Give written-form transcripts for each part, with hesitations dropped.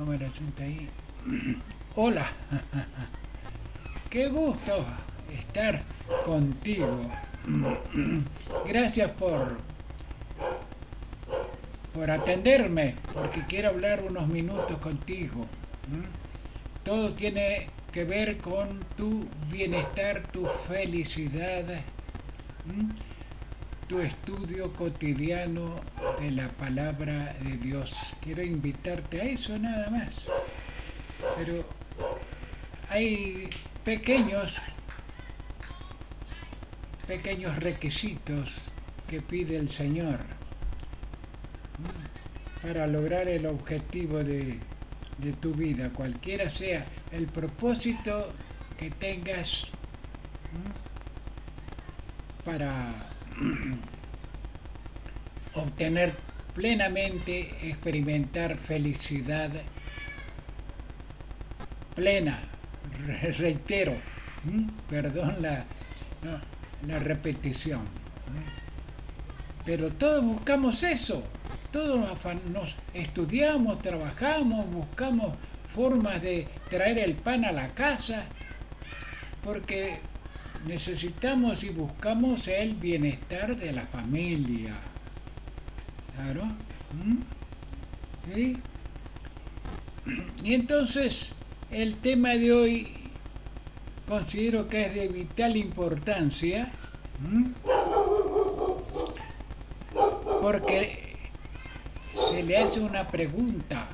¿Cómo era asunto ahí? Hola, qué gusto estar contigo. Gracias por atenderme, porque quiero hablar unos minutos contigo. Todo tiene que ver con tu bienestar, tu felicidad, tu estudio cotidiano de la palabra de Dios. Quiero invitarte a eso nada más. Pero hay pequeños requisitos que pide el Señor para lograr el objetivo de tu vida, cualquiera sea el propósito que tengas para obtener plenamente, experimentar felicidad plena. Reitero, perdón la repetición, pero todos buscamos eso, todos nos estudiamos, trabajamos, buscamos formas de traer el pan a la casa, porque necesitamos y buscamos el bienestar de la familia. Claro. ¿Sí? Y entonces el tema de hoy considero que es de vital importancia, porque se le hace una pregunta,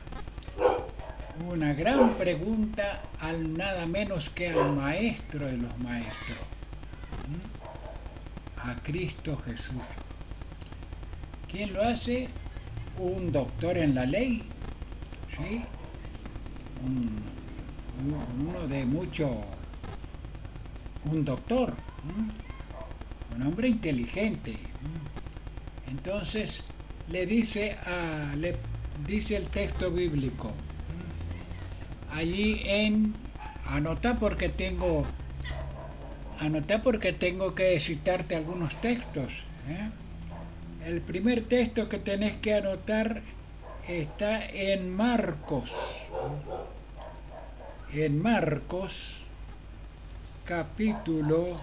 una gran pregunta al nada menos que al maestro de los maestros, a Cristo Jesús. ¿Quién lo hace? Un doctor en la ley, ¿sí? Uno de mucho, un doctor, un hombre inteligente. Entonces le dice el texto bíblico, allí anotá porque tengo que citarte algunos textos. El primer texto que tenés que anotar está en Marcos. En Marcos capítulo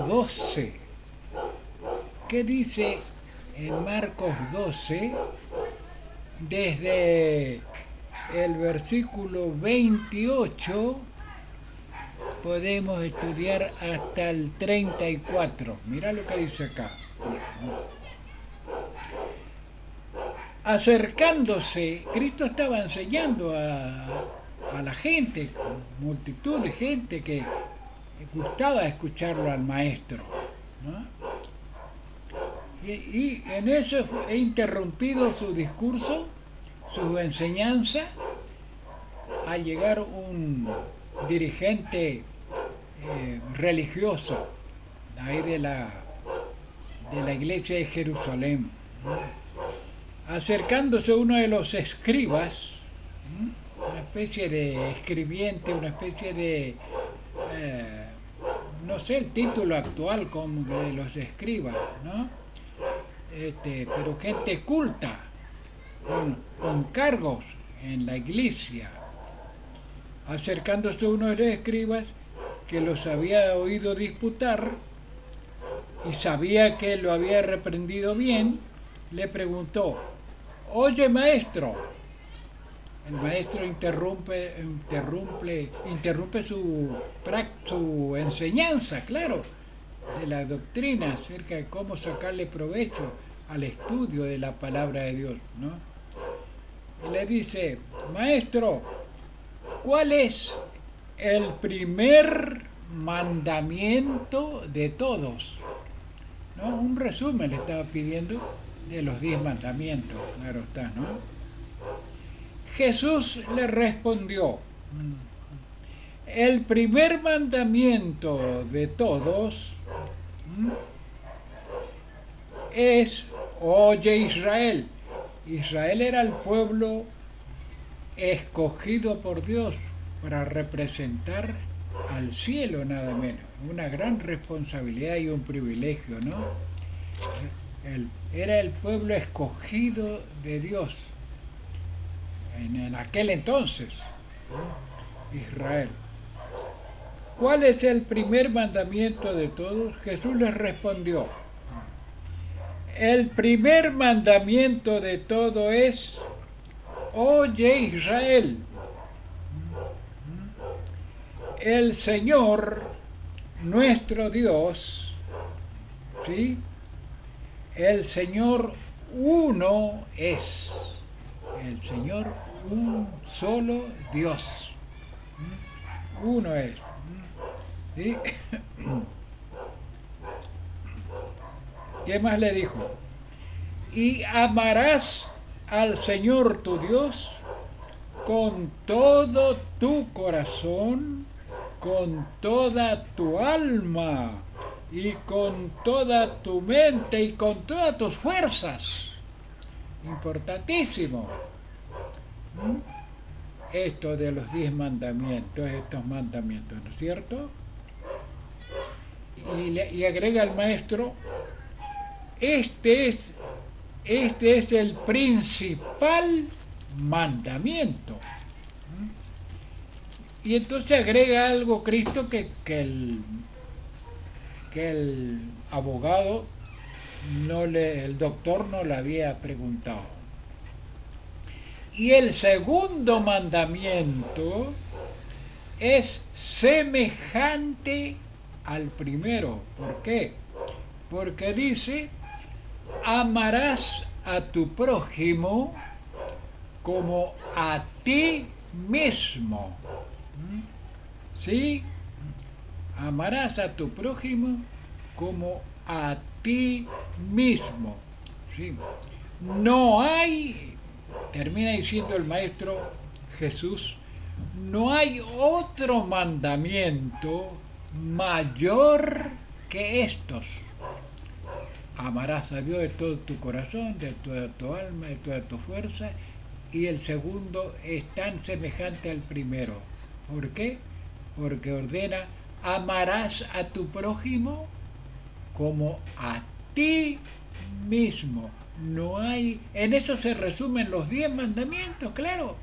12. ¿Qué dice en Marcos 12? Desde el versículo 28 podemos estudiar hasta el 34. Mirá lo que dice acá. Acercándose, Cristo estaba enseñando a la gente, multitud de gente que gustaba escucharlo al maestro, ¿no? Y en eso he interrumpido su discurso, su enseñanza, al llegar un dirigente religioso ahí de la iglesia de Jerusalén, acercándose uno de los escribas, una especie de escribiente, una especie de no sé el título actual como de los escribas, ¿no? Pero gente culta, con cargos en la iglesia, acercándose uno de los escribas que los había oído disputar y sabía que lo había reprendido bien, le preguntó: oye, maestro. El maestro interrumpe su enseñanza, claro, de la doctrina acerca de cómo sacarle provecho al estudio de la palabra de Dios, ¿no? Y le dice: maestro, ¿cuál es el primer mandamiento de todos? ¿No? Un resumen le estaba pidiendo de los 10 mandamientos, claro está, ¿no? Jesús le respondió: el primer mandamiento de todos es: oye, Israel. Israel era el pueblo escogido por Dios para representar al cielo, nada menos. Una gran responsabilidad y un privilegio, ¿no? Era el pueblo escogido de Dios en aquel entonces, Israel. ¿Cuál es el primer mandamiento de todos? Jesús les respondió: el primer mandamiento de todo es: oye Israel, el Señor nuestro Dios, ¿sí? El Señor uno es. El Señor un solo Dios. Uno es. ¿Sí? ¿Qué más le dijo? Y amarás al Señor tu Dios con todo tu corazón, con toda tu alma y con toda tu mente y con todas tus fuerzas. Importantísimo. Esto de los 10 mandamientos, estos mandamientos, ¿no es cierto? Y agrega el maestro: este es el principal mandamiento. Y entonces agrega algo Cristo que el abogado, el doctor no le había preguntado. Y el segundo mandamiento es semejante al primero. ¿Por qué? Porque dice: amarás a tu prójimo como a ti mismo. ¿Sí? Amarás a tu prójimo como a ti mismo. ¿Sí? No hay, termina diciendo el Maestro Jesús, no hay otro mandamiento mayor que estos. Amarás a Dios de todo tu corazón, de toda tu alma, de toda tu fuerza. Y el segundo es tan semejante al primero. ¿Por qué? Porque ordena: amarás a tu prójimo como a ti mismo. No hay, en eso se resumen los 10 mandamientos, claro.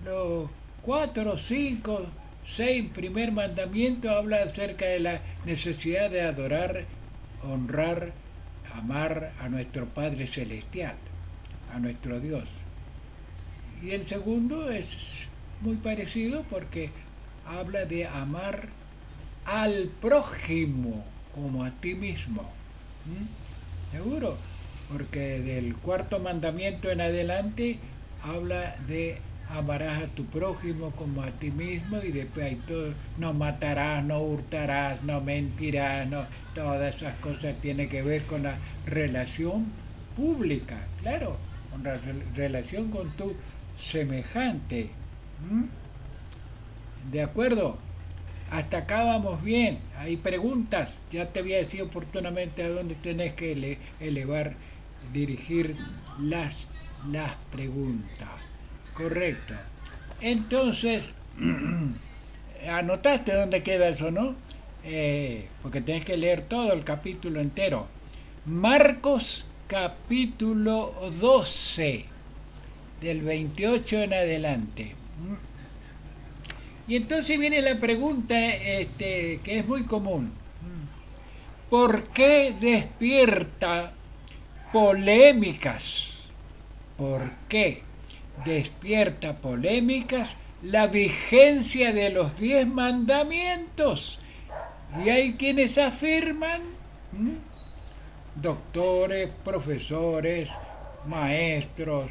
Los 4, 5, 6 primer mandamiento habla acerca de la necesidad de adorar, honrar, amar a nuestro Padre Celestial, a nuestro Dios. Y el segundo es muy parecido porque habla de amar al prójimo como a ti mismo. ¿Seguro? Porque del cuarto mandamiento en adelante habla de amarás a tu prójimo como a ti mismo, y después hay todo: no matarás, no hurtarás, no mentirás, no, todas esas cosas tienen que ver con la relación pública, claro, con la relación con tu semejante. ¿De acuerdo? Hasta acá vamos bien. Hay preguntas. Ya te voy a decir oportunamente a dónde tenés que dirigir las preguntas. Correcto. Entonces, anotaste dónde queda eso, ¿no? Porque tenés que leer todo el capítulo entero. Marcos capítulo 12, del 28 en adelante. Y entonces viene la pregunta que es muy común. ¿Por qué despierta polémicas? ¿Por qué despierta polémicas la vigencia de los 10 mandamientos? Y hay quienes afirman, doctores, profesores, maestros,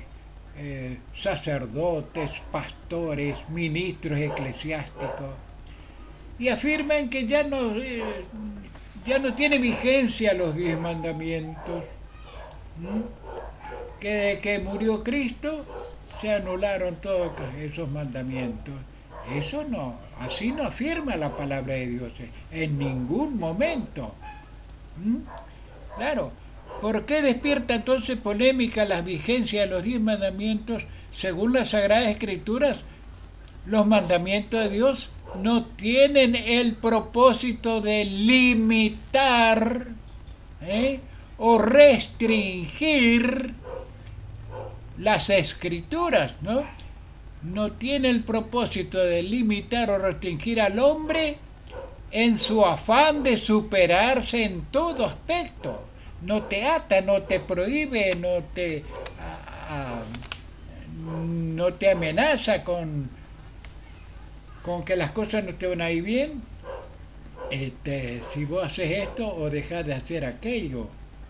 sacerdotes, pastores, ministros eclesiásticos, y afirman que ya no tiene vigencia los 10 mandamientos, que desde que murió Cristo se anularon todos esos mandamientos. Eso no, así no afirma la palabra de Dios en ningún momento. Claro. ¿Por qué despierta entonces polémica la vigencia de los 10 mandamientos? Según las Sagradas Escrituras, los mandamientos de Dios no tienen el propósito de limitar o restringir las escrituras, ¿no? No tiene el propósito de limitar o restringir al hombre en su afán de superarse en todo aspecto. No te ata, no te prohíbe, no te amenaza con que las cosas no te van a ir bien, si vos haces esto o dejás de hacer aquello,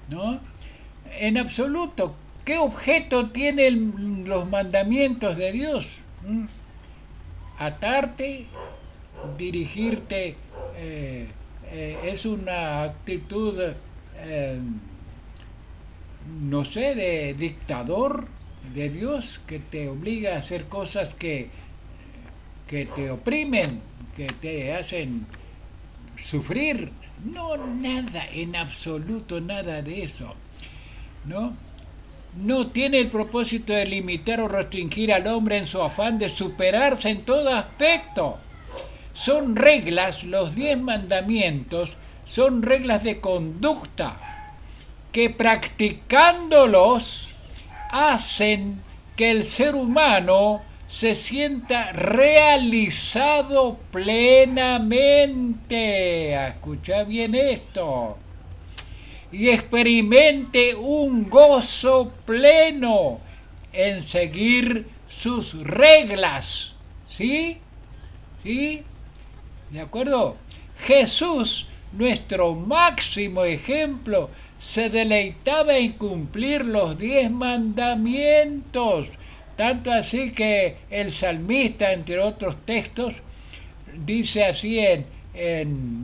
¿no? En absoluto, ¿qué objeto tienen los mandamientos de Dios? ¿Mm? Atarte, dirigirte, es una actitud, no sé, de dictador de Dios que te obliga a hacer cosas que te oprimen, que te hacen sufrir. No, nada, en absoluto nada de eso, ¿no? No tiene el propósito de limitar o restringir al hombre en su afán de superarse en todo aspecto. Son reglas, los 10 mandamientos, son reglas de conducta que practicándolos hacen que el ser humano se sienta realizado plenamente. Escucha bien esto. Y experimente un gozo pleno en seguir sus reglas. ¿Sí? ¿Sí? ¿De acuerdo? Jesús, nuestro máximo ejemplo, se deleitaba en cumplir los 10 mandamientos. Tanto así que el salmista, entre otros textos, dice así en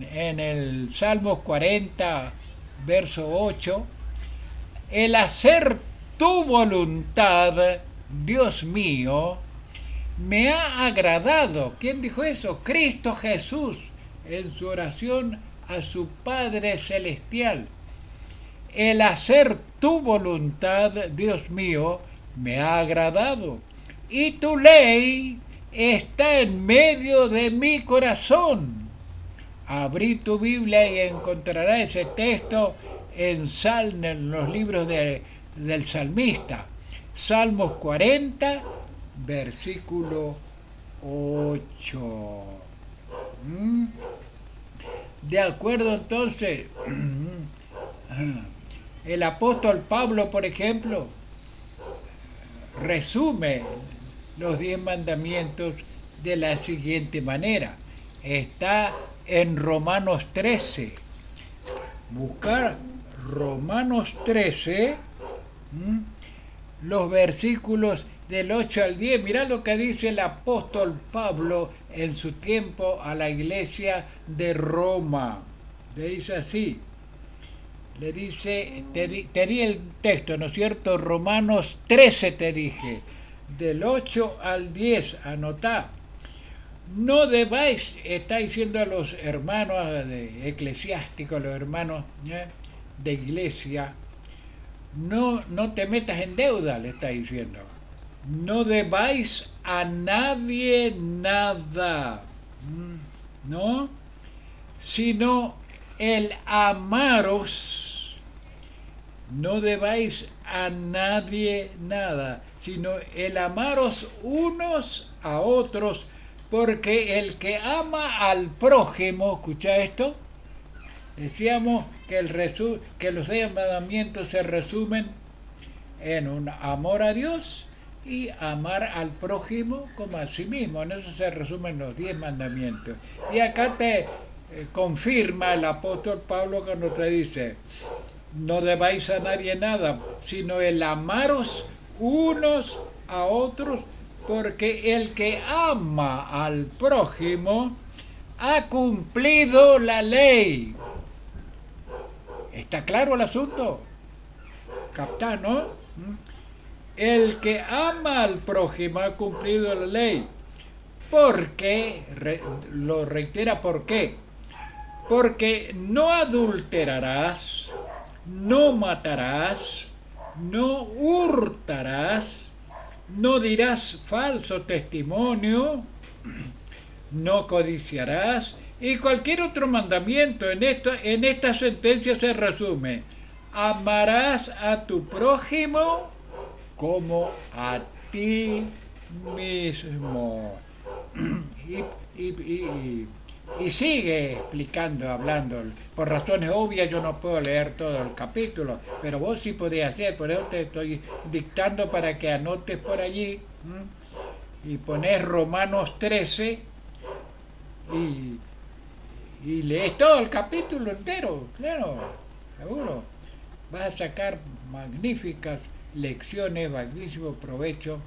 el Salmos 40, verso 8, el hacer tu voluntad, Dios mío, me ha agradado. ¿Quién dijo eso? Cristo Jesús, en su oración a su Padre Celestial. El hacer tu voluntad, Dios mío, me ha agradado. Y tu ley está en medio de mi corazón. Abrí tu Biblia y encontrarás ese texto en los libros del salmista. Salmos 40, versículo 8. De acuerdo, entonces, el apóstol Pablo, por ejemplo, resume los 10 mandamientos de la siguiente manera. Está en Romanos 13. Buscar Romanos 13, los versículos del 8 al 10. Mirá lo que dice el apóstol Pablo en su tiempo a la iglesia de Roma. Le dice así. Le dice, te di el texto, ¿no es cierto? Romanos 13 te dije, del 8 al 10, anotá. No debáis, está diciendo a los hermanos eclesiásticos, los hermanos de iglesia, no te metas en deuda, le está diciendo. No debáis a nadie nada, ¿no? Sino el amaros. No debáis a nadie nada, sino el amaros unos a otros, porque el que ama al prójimo, ¿escucha esto? Decíamos que los 10 mandamientos se resumen en un amor a Dios y amar al prójimo como a sí mismo. En eso se resumen los 10 mandamientos. Y acá te confirma el apóstol Pablo cuando te dice: no debáis a nadie nada, sino el amaros unos a otros, porque el que ama al prójimo ha cumplido la ley. ¿Está claro el asunto? ¿Captás, no? El que ama al prójimo ha cumplido la ley. Porque, lo reitera, ¿por qué? Porque no adulterarás, no matarás, no hurtarás, no dirás falso testimonio, no codiciarás, y cualquier otro mandamiento. En esta sentencia se resume: amarás a tu prójimo como a ti mismo. Y, y sigue explicando, hablando. Por razones obvias yo no puedo leer todo el capítulo, pero vos sí podés hacer, por eso te estoy dictando para que anotes por allí. Y pones Romanos 13 y lees todo el capítulo entero, claro, seguro. Vas a sacar magníficas lecciones, magnífico provecho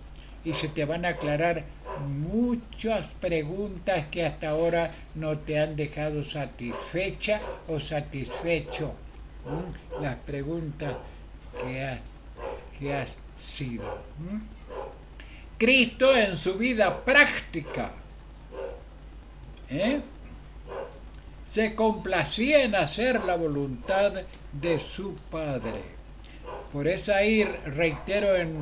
y se te van a aclarar muchas preguntas que hasta ahora no te han dejado satisfecha o satisfecho. Las preguntas que has sido. Cristo en su vida práctica se complacía en hacer la voluntad de su Padre. Por eso ahí reitero en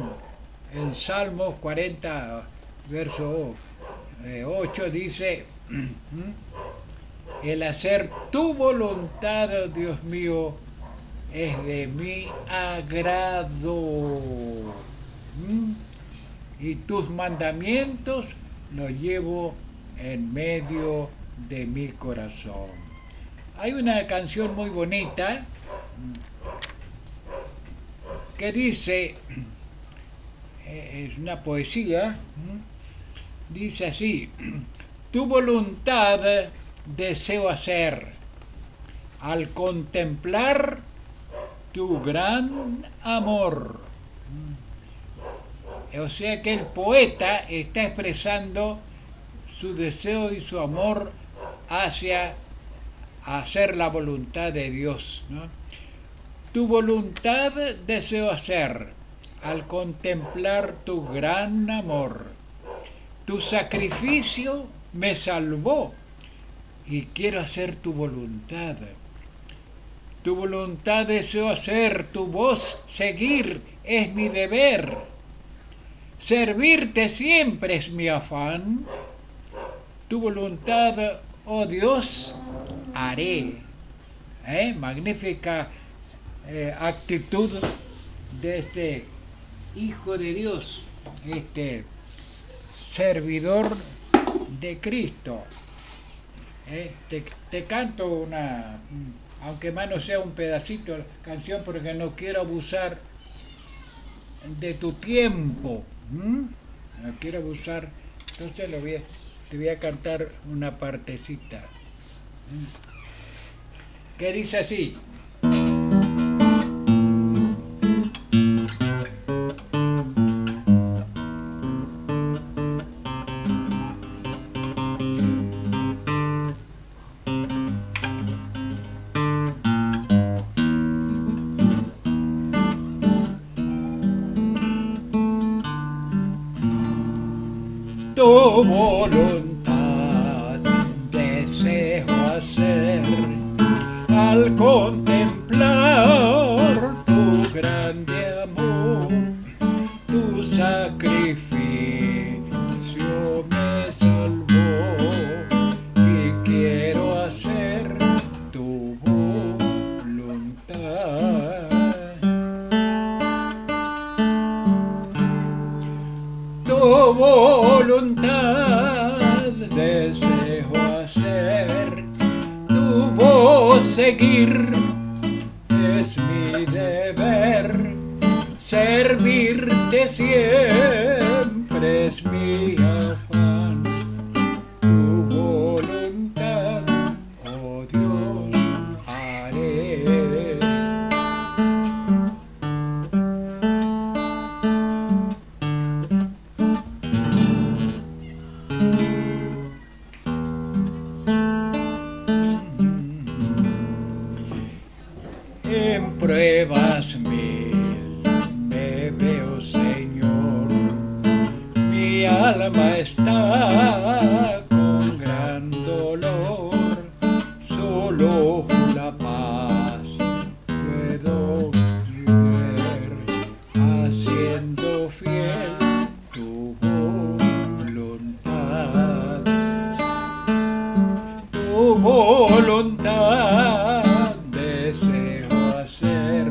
Salmos 40, verso 8, dice, el hacer tu voluntad, Dios mío, es de mi agrado. Y tus mandamientos los llevo en medio de mi corazón. Hay una canción muy bonita que dice, es una poesía, dice así, tu voluntad deseo hacer al contemplar tu gran amor. O sea que el poeta está expresando su deseo y su amor hacia hacer la voluntad de Dios, ¿no? Tu voluntad deseo hacer al contemplar tu gran amor. Tu sacrificio me salvó y quiero hacer tu voluntad. Tu voluntad deseo hacer, tu voz seguir es mi deber. Servirte siempre es mi afán. Tu voluntad, oh Dios, haré. Magnífica actitud de este Hijo de Dios, este servidor de Cristo. Te canto una, aunque más no sea un pedacito de canción, porque no quiero abusar de tu tiempo. No quiero abusar, entonces te voy a cantar una partecita que dice así. Tu voluntad deseo hacer al contemplar tu grande amor, tu sacrificio me salvó y quiero hacer tu voluntad. Tu voluntad deseo hacer, tu voz seguir es mi deber, servirte siempre es mi afán. Tu voluntad, oh Dios, haré. En pruebas mil me veo, Señor, mi alma está con gran dolor, solo la paz puedo ver, haciendo fiel tu voluntad. Tu voluntad deseo hacer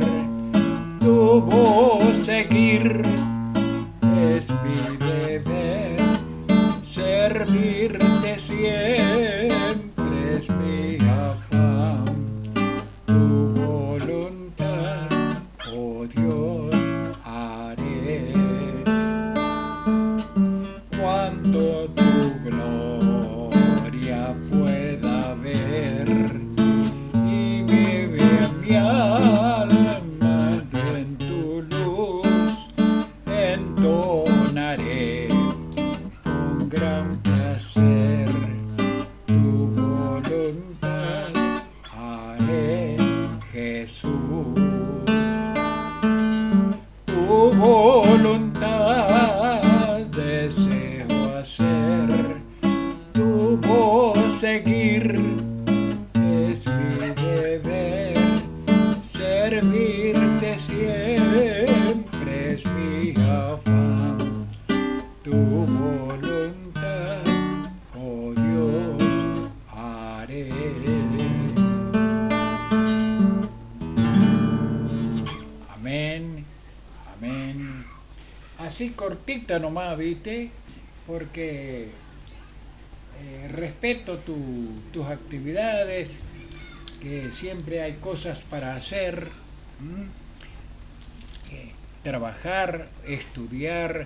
mi deber, servirte siempre es mi afán. Tu voluntad, oh Dios, haré. Cuando tu gloria pueda ver y me vea mi alma en tu luz, entonaré con gran placer tu voluntad haré, Jesús. Tu voluntad deseo hacer, tu voz seguir, es mi deber, servirte siempre es mi afán. Tu voluntad, oh Dios, haré. Amén, amén. Así cortita nomás, ¿viste? Porque respeto tus actividades, que siempre hay cosas para hacer, trabajar, estudiar,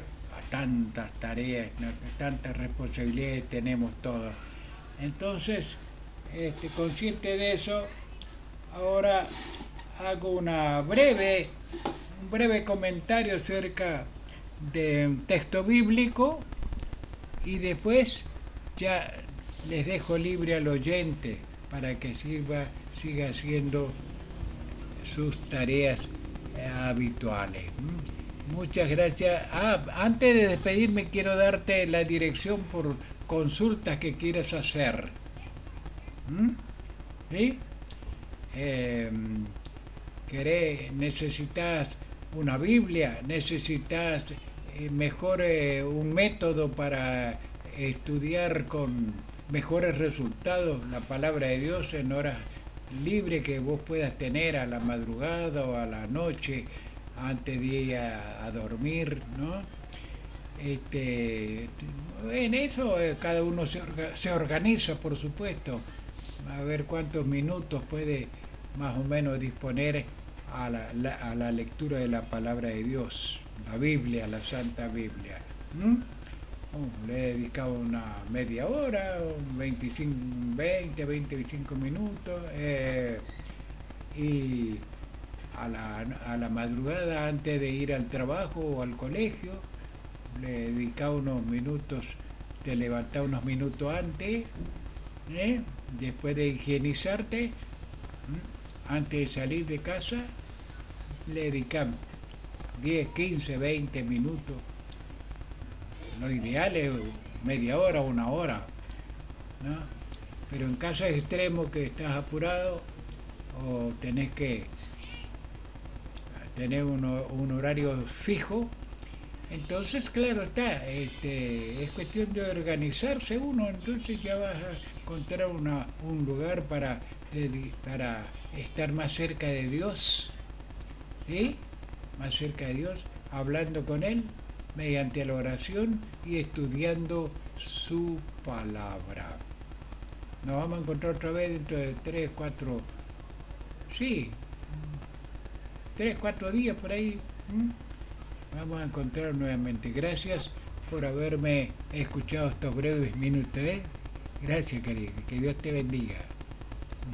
tantas tareas, ¿no? Tantas responsabilidades tenemos todos. Entonces, consciente de eso, ahora hago un breve comentario acerca de un texto bíblico y después ya les dejo libre al oyente para que siga haciendo sus tareas habituales. Muchas gracias. Antes de despedirme quiero darte la dirección por consultas que quieras hacer. ¿Sí? Necesitas una Biblia, necesitas mejor un método para estudiar con mejores resultados la palabra de Dios en horas libres que vos puedas tener a la madrugada o a la noche antes de ir a dormir, ¿no? En eso cada uno se organiza, por supuesto, a ver cuántos minutos puede más o menos disponer a la lectura de la palabra de Dios, la Biblia, la Santa Biblia. Le he dedicado una media hora, 25 minutos, y a la madrugada antes de ir al trabajo o al colegio, le he dedicado unos minutos, te levantás unos minutos antes, después de higienizarte, antes de salir de casa, le dedicamos 10, 15, 20 minutos. Lo ideal es media hora, una hora, ¿no? Pero en casos extremos que estás apurado o tenés que tener un horario fijo, entonces claro está, es cuestión de organizarse uno, entonces ya vas a encontrar un lugar para estar más cerca de Dios, ¿sí? Más cerca de Dios, hablando con Él mediante la oración y estudiando su palabra. Nos vamos a encontrar otra vez dentro de 3-4 días por ahí. Vamos a encontrar nuevamente. Gracias por haberme escuchado estos breves minutos. Gracias, querido. Que Dios te bendiga.